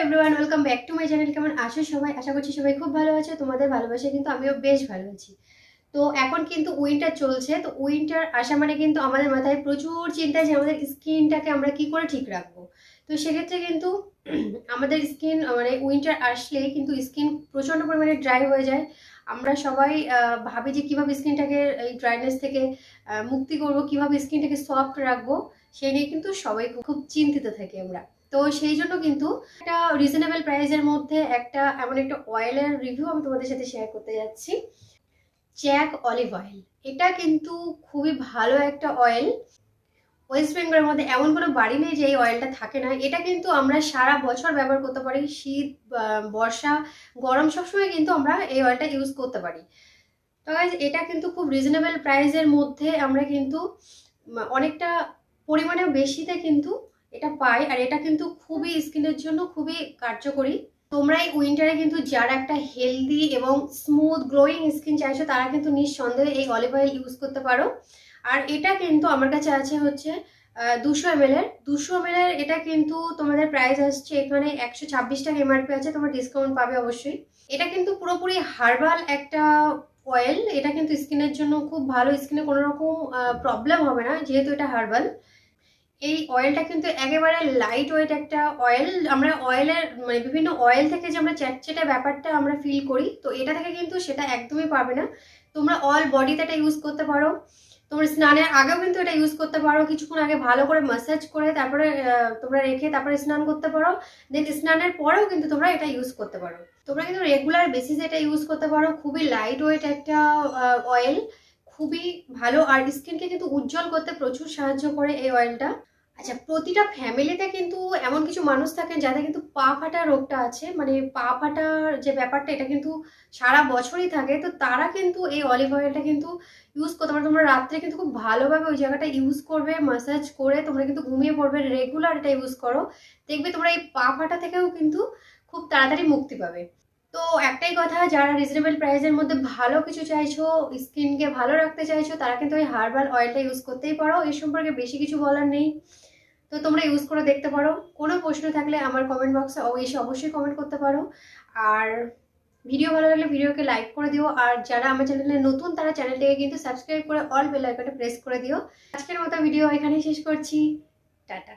Everyone, welcome back to my channel. কেমন আছো সবাই? আশা করছি সবাই খুব ভালো আছো। তোমাদের ভালোবাসায় কিন্তু আমিও বেশ ভালো আছি। তো এখন কিন্তু উইন্টার চলছে, তো উইন্টার আসা মানে কিন্তু আমাদের মাথায় প্রচুর চিন্তা যে আমাদের স্কিনটাকে আমরা কি করে ঠিক রাখবো। তো সেক্ষেত্রে কিন্তু আমাদের স্কিন মানে উইন্টার আসলেই কিন্তু স্কিন প্রচণ্ড পরিমাণে ড্রাই হয়ে যায়। আমরা সবাই ভাবি যে কীভাবে স্কিনটাকে এই ড্রাইনেস থেকে মুক্তি করব, কীভাবে স্কিনটাকে সফট রাখবো, সেই নিয়ে কিন্তু সবাই খুব চিন্তিত থাকি আমরা। তো সেই জন্য কিন্তু একটা রিজনেবল প্রাইসের মধ্যে এমন একটা অয়েলের রিভিউ আমি তোমাদের সাথে শেয়ার করতে যাচ্ছি। জ্যাক অলিভ অয়েল, এটা কিন্তু খুবই ভালো একটা অয়েল। ওয়েস্ট বেঙ্গলের মধ্যে এমন কোনো বাড়ি নেই যে এই অয়েলটা থাকে না। এটা কিন্তু আমরা সারা বছর ব্যবহার করতে পারি, শীত, বর্ষা, গরম, সবসময় কিন্তু আমরা এই অয়েলটা ইউজ করতে পারি। তো গাইজ, এটা কিন্তু খুব রিজনেবল প্রাইসের মধ্যে আমরা কিন্তু অনেকটা পরিমাণে বেশিতে কিন্তু এটা পাই। আর এটা কিন্তু খুবই স্কিনের জন্য খুবই কার্যকরী। তোমরা এই উইন্টারে কিন্তু যারা একটা হেলদি এবং স্মুথ গ্লোয়িং স্কিন চাইছো তারা কিন্তু নিঃসন্দেহে এই অলিভ অয়েল ইউজ করতে পারো। আর এটা কিন্তু আমার কাছে আছে হচ্ছে 200 ml এর। 200 ml এর এটা কিন্তু তোমাদের প্রাইস আসছে এখানে 126 টাকা এমআরপি আছে, তোমরা ডিসকাউন্ট পাবে অবশ্যই। এটা কিন্তু পুরোপুরি হার্বাল একটা অয়েল। এটা কিন্তু স্কিনের জন্য খুব ভালো, স্কিনে কোনো রকম প্রবলেম হবে না যেহেতু এটা হার্বাল। এই অয়েলটা কিন্তু একেবারে লাইট ওয়েট একটা অয়েল। আমরা অয়েলের মানে বিভিন্ন অয়েল থেকে যে আমরা চ্যাটচ্যাটে ব্যাপারটা আমরা ফিল করি, তো এটা থেকে কিন্তু সেটা একদমই পাবে না। তোমরা অল বডিতে এটা ইউজ করতে পারো। তোমরা স্নানের আগেও কিন্তু এটা ইউজ করতে পারো, কিছুক্ষণ আগে ভালো করে ম্যাসাজ করে তারপরে তোমরা রেখে তারপরে স্নান করতে পারো। দেন স্নানের পরেও কিন্তু তোমরা এটা ইউজ করতে পারো। তোমরা কিন্তু রেগুলার বেসিসে এটা ইউজ করতে পারো। খুবই লাইট ওয়েট একটা অয়েল, খুবই ভালো। আর স্কিনকে কিন্তু উজ্জ্বল করতে প্রচুর সাহায্য করে এই অয়েলটা। আচ্ছা, প্রতিটা ফ্যামিলিতে কিন্তু এমন কিছু মানুষ থাকেন যাদের কিন্তু পা ফাটা রোগটা আছে, মানে পা ফাটার যে ব্যাপারটা এটা কিন্তু সারা বছরই থাকে। তো তারা কিন্তু এই অলিভ অয়েলটা কিন্তু ইউজ করতে পারো। তোমরা রাত্রে কিন্তু খুব ভালোভাবে ওই জায়গাটা ইউজ করবে, ম্যাসাজ করে তোমরা কিন্তু ঘুমিয়ে পড়বে। রেগুলার এটা ইউজ করো, দেখবে তোমরা এই পা ফাটা থেকেও কিন্তু খুব তাড়াতাড়ি মুক্তি পাবে। তো একটাই কথা, যারা রিজনেবল প্রাইসের মধ্যে ভালো কিছু চাইছো, স্কিনকে ভালো রাখতে চাইছো, তারা কিন্তু ওই হার্বাল অয়েলটা ইউজ করতেই পারো। এই সম্পর্কে বেশি কিছু বলার নেই, তো তোমরা ইউজ করে দেখতে পারো। কোনো প্রশ্ন থাকলে আমার কমেন্ট বক্সে এসে অবশ্যই কমেন্ট করতে পারো। আর ভিডিও ভালো লাগলে ভিডিওকে লাইক করে দিও। আর যারা আমার চ্যানেলে নতুন তারা চ্যানেলটিকে কিন্তু সাবস্ক্রাইব করে অল বেল আইকনটা প্রেস করে দিও। আজকের মতো ভিডিও এখানেই শেষ করছি। টাটা।